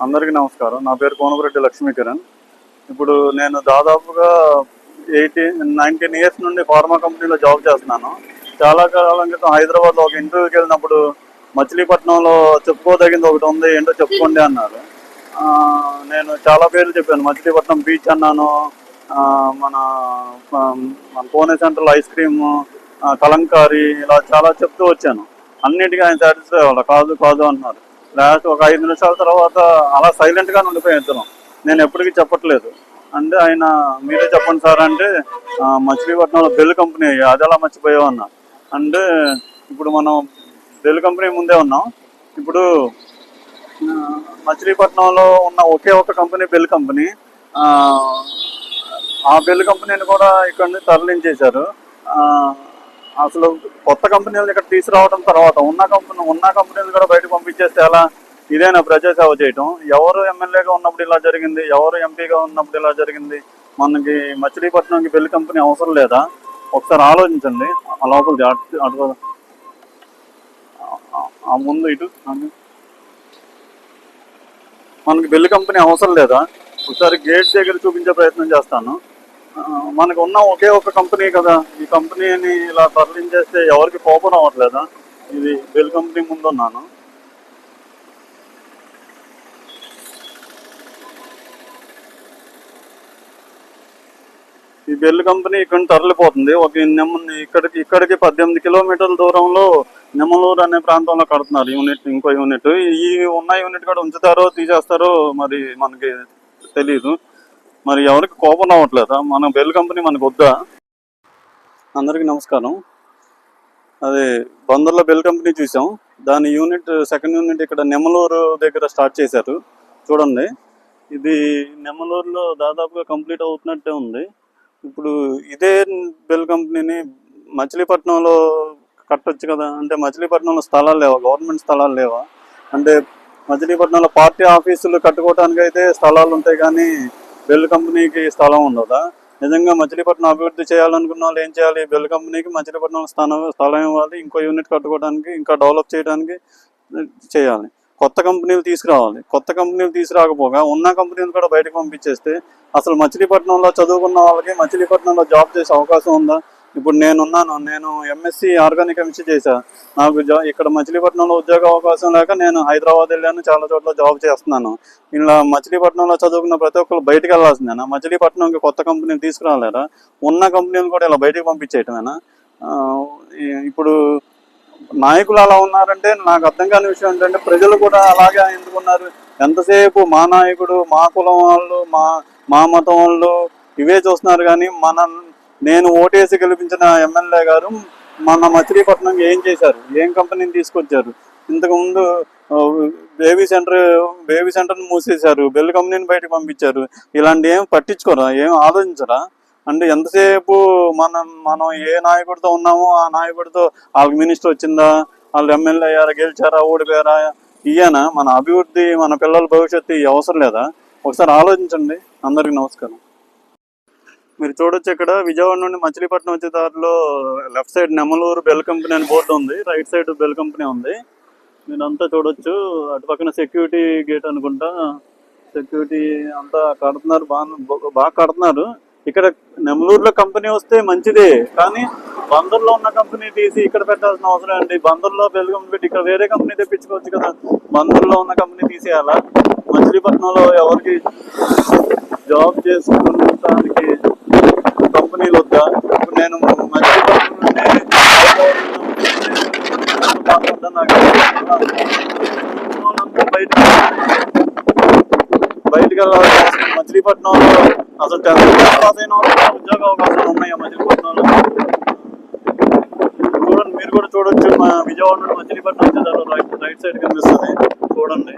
అందరికీ నమస్కారం. నా పేరు కోనపరెడ్డి లక్ష్మీకిరణ్. ఇప్పుడు నేను దాదాపుగా 19 ఇయర్స్ నుండి ఫార్మా కంపెనీలో జాబ్ చేస్తున్నాను. చాలా కాలం క్రితం హైదరాబాద్లో ఒక ఇంటర్వ్యూకి వెళ్ళినప్పుడు మచిలీపట్నంలో చెప్పుకోదగింది ఒకటి ఉంది, ఏంటో చెప్పుకోండి అన్నారు. నేను చాలా పేర్లు చెప్పాను. మచిలీపట్నం బీచ్ అన్నాను, మన మన Pune central ice cream, Kalamkari, ఇలా చాలా చెప్తూ వచ్చాను. అన్నిటికీ ఆయన సాటిస్ఫై అవ్వాలి. కాదు కాదు అంటున్నారు. లాస్ట్ ఒక 5 నిమిషాల తర్వాత అలా సైలెంట్గా ఉండిపోయాం ఇద్దరం. నేను ఎప్పటికీ చెప్పట్లేదు అంటే ఆయన మీరే చెప్పండి సార్ అంటే మచిలీపట్నంలో బెల్ కంపెనీ అది ఎలా మర్చిపోయావు అన్న. అంటే ఇప్పుడు మనం బెల్ కంపెనీ ముందే ఉన్నాం. ఇప్పుడు మచిలీపట్నంలో ఉన్న ఒకే ఒక కంపెనీ బెల్ కంపెనీ. ఆ బెల్ కంపెనీని కూడా ఇక్కడ నుంచి తరలించేశారు. అసలు కొత్త కంపెనీలు ఇక్కడ తీసుకురావడం తర్వాత ఉన్న కంపెనీలు కూడా బయటకు పంపించేస్తే ఎలా? ఇదేనా ప్రజాసేవ చేయటం? ఎవరు ఎమ్మెల్యేగా ఉన్నప్పుడు ఇలా జరిగింది, ఎవరు ఎంపీగా ఉన్నప్పుడు ఇలా జరిగింది. మనకి మచిలీపట్నంకి బెల్ కంపెనీ అవసరం లేదా? ఒకసారి ఆలోచించండి. ఆ లోపల అటు ఆ ముందు ఇటు మనకి బెల్ కంపెనీ అవసరం లేదా? ఒకసారి గేట్ దగ్గర చూపించే ప్రయత్నం చేస్తాను. మనకు ఉన్న ఒకే ఒక కంపెనీ కదా, ఈ కంపెనీని ఇలా తరలించేస్తే ఎవరికి కోపం అవ్వట్లేదా? ఇది బెల్ కంపెనీ ముందున్నాను. ఈ బెల్ కంపెనీ ఇక్కడ తరలిపోతుంది. ఇక్కడికి 18 కిలోమీటర్ల దూరంలో నెమలూరు అనే ప్రాంతంలో కడుతున్నారు ఇంకో యూనిట్. ఈ ఉన్న యూనిట్ కూడా ఉంచుతారో తీసేస్తారో మరి మనకి తెలీదు. మరి ఎవరికి కోపం రావట్లేదా? మన బెల్ కంపెనీ మనకు వద్దా? అందరికీ నమస్కారం. అదే బందర్లో బెల్ కంపెనీ చూసాం. దాని సెకండ్ యూనిట్ ఇక్కడ నెమలూరు దగ్గర స్టార్ట్ చేశారు. చూడండి, ఇది నెమలూరులో దాదాపుగా కంప్లీట్ అవుతున్నట్టే ఉంది. ఇప్పుడు ఇదే బెల్ కంపెనీని మచిలీపట్నంలో కట్టొచ్చు కదా. అంటే మచిలీపట్నంలో స్థలాలు లేవా? గవర్నమెంట్ స్థలాలు లేవా? అంటే మచిలీపట్నంలో పార్టీ ఆఫీసులు కట్టుకోవడానికి అయితే స్థలాలు ఉంటాయి, కానీ బెల్ కంపెనీకి స్థలం ఉండదా? నిజంగా మచిలీపట్నం అభివృద్ధి చేయాలనుకున్న వాళ్ళు ఏం చేయాలి? బెల్ కంపెనీకి మచిలీపట్నంలో స్థలం ఇవ్వాలి, ఇంకో యూనిట్ కట్టుకోవడానికి, ఇంకా డెవలప్ చేయడానికి చేయాలి. కొత్త కంపెనీలు తీసుకురావాలి. కొత్త కంపెనీలు తీసుకురాకపోగా ఉన్న కంపెనీలు కూడా బయటకు పంపించేస్తే అసలు మచిలీపట్నంలో చదువుకున్న వాళ్ళకి మచిలీపట్నంలో జాబ్ చేసే అవకాశం ఉందా? ఇప్పుడు నేను ఎంఎస్సి ఆర్గానిక్ కెమిస్ట్రీ చేశాను. నాకు ఇక్కడ మచిలీపట్నంలో ఉద్యోగ అవకాశం లేక నేను హైదరాబాద్ వెళ్ళాను, చాలా చోట్ల జాబ్ చేస్తున్నాను. ఇలా మచిలీపట్నంలో చదువుకున్న ప్రతి ఒక్కరు బయటకు వెళ్ళాల్సిందేనా? మచిలీపట్నంకి కొత్త కంపెనీలు తీసుకురాలేరా? ఉన్న కంపెనీలు కూడా ఇలా బయటకు పంపించేయటమేనా? ఇప్పుడు నాయకులు అలా ఉన్నారంటే నాకు అర్థం కాని విషయం ఏంటంటే ప్రజలు కూడా అలాగే ఎందుకున్నారు? ఎంతసేపు మా నాయకుడు, మా కులం వాళ్ళు, మా మతం వాళ్ళు ఇవే చూస్తున్నారు. కానీ నేను ఓటేసి గెలిపించిన ఎమ్మెల్యే గారు మన మచిలీపట్నంకి ఏం చేశారు? ఏం కంపెనీని తీసుకొచ్చారు? ఇంతకుముందు బేబీ సెంటర్ని మూసేశారు, బెల్ కంపెనీని బయటకు పంపించారు. ఇలాంటి ఏం పట్టించుకోరా? ఏం ఆలోచించరా? అంటే ఎంతసేపు మనం ఏ నాయకుడితో ఉన్నామో ఆ నాయకుడితో వాళ్ళకి మినిస్టర్ వచ్చిందా, వాళ్ళు ఎమ్మెల్యే అయ్యారా, గెలిచారా, ఓడిపోయారా, ఇయ్యానా? మన అభివృద్ధి, మన పిల్లల భవిష్యత్తు అవసరం లేదా? ఒకసారి ఆలోచించండి. అందరికీ నమస్కారం. మీరు చూడొచ్చు, ఇక్కడ విజయవాడ నుండి మచిలీపట్నం వచ్చే దారిలో లెఫ్ట్ సైడ్ నెమలూరు బెల్ కంపెనీ అని బోర్డు ఉంది, రైట్ సైడ్ బెల్ కంపెనీ ఉంది. మీరంతా చూడొచ్చు. అటు పక్కన సెక్యూరిటీ గేట్ అనుకుంటా. సెక్యూరిటీ అంతా కడుతున్నారు, బాగా కడుతున్నారు. ఇక్కడ నెమలూరులో కంపెనీ వస్తే మంచిదే, కానీ బందర్లో ఉన్న కంపెనీ తీసి ఇక్కడ పెట్టాల్సిన అవసరం ఏంటి? బందర్లో బెల్ కంపెనీ పెట్టి ఇక్కడ వేరే కంపెనీ తెప్పించుకోవచ్చు కదా. బందర్లో ఉన్న కంపెనీ తీసేయాలా? మచిలీపట్నంలో ఎవరికి జాబ్ చేసుకోవడానికి కంపెనీలు వద్దా? ఇప్పుడు నేను బయటికి వెళ్ళాలి. మచిలీపట్నంలో అసలు 10th క్లాస్ పాస్ అయిన వాళ్ళకి ఉద్యోగ అవకాశాలు ఉన్నాయా మచిలీపట్నంలో? చూడండి, మీరు కూడా చూడొచ్చు. విజయవాడ నుండి మచిలీపట్నం వచ్చేదారు రైట్ సైడ్ కనిపిస్తుంది, చూడండి.